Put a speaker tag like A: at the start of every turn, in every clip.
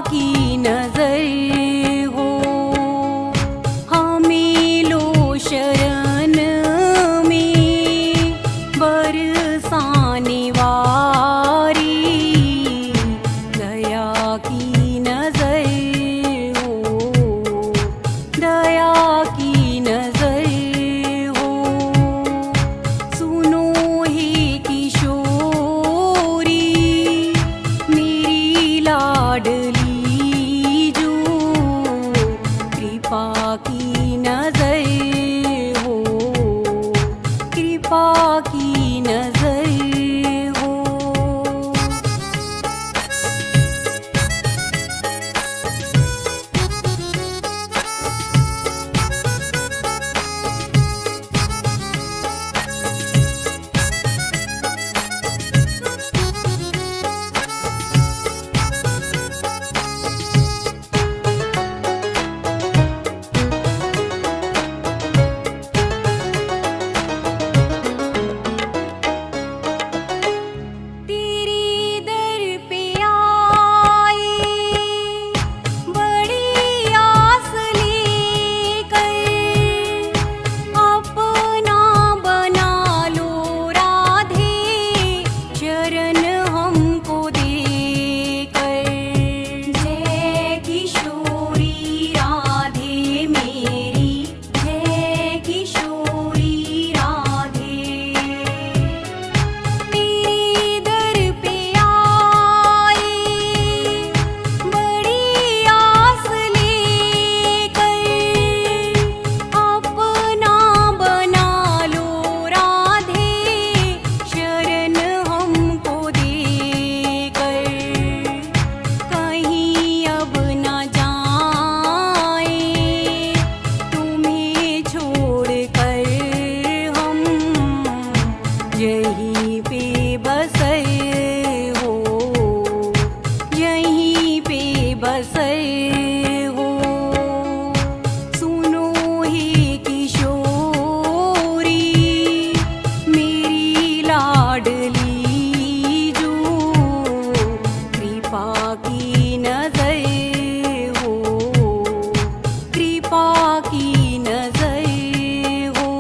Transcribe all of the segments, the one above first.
A: की नजर हो, हमें लो शरण में बरसाने वारी दया की नजर हो, दया की नजर हो। सुनो हे किशोरी मेरी लाडली जो, कृपा की नजर हो, कृपा की नजर हो। तेरे दर पे आए बड़ी आस लेकर, अपना बना लो राधे शरण हमको देकर। जय किशोरी राधे मेरी, जय किशोरी राधे। तेरे दर पे आए बड़ी आस लेकर, अपना बना लो राधे शरण हमको देकर। कहीं अब न जाए तुम्हें छोड़ कर हम, यहीं पे बसे हो, यहीं पे बसे हो। सुनो हे किशोरी मेरी लाडली जो, कृपा की नजर हो, कृपा की नजर हो।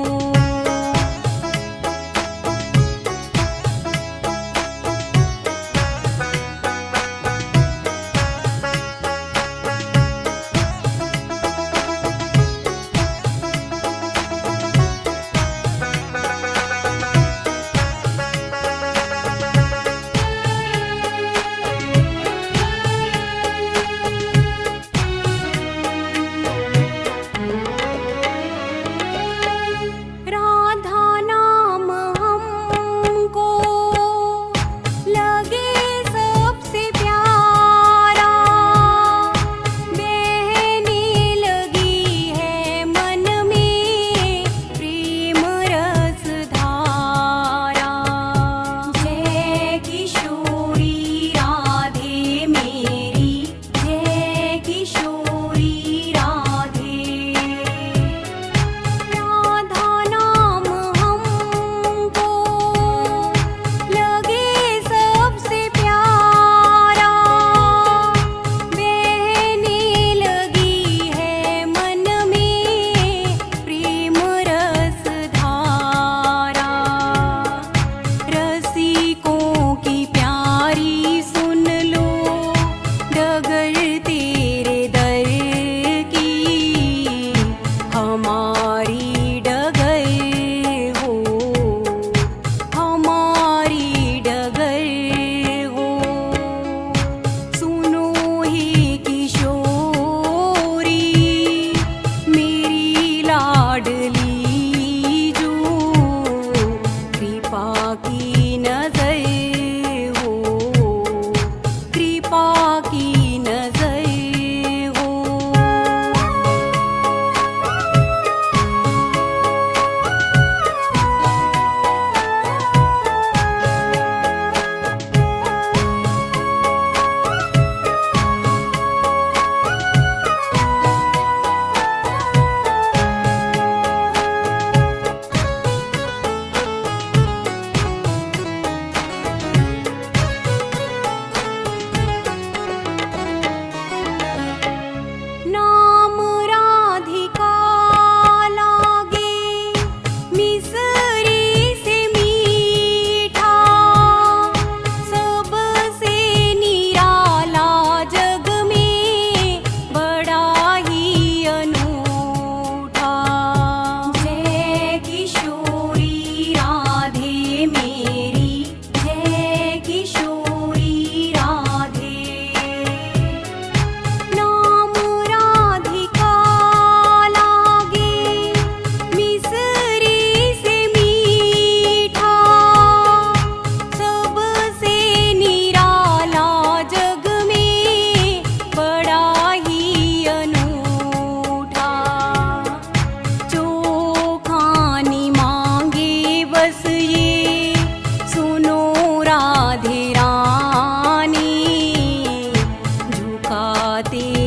A: बातें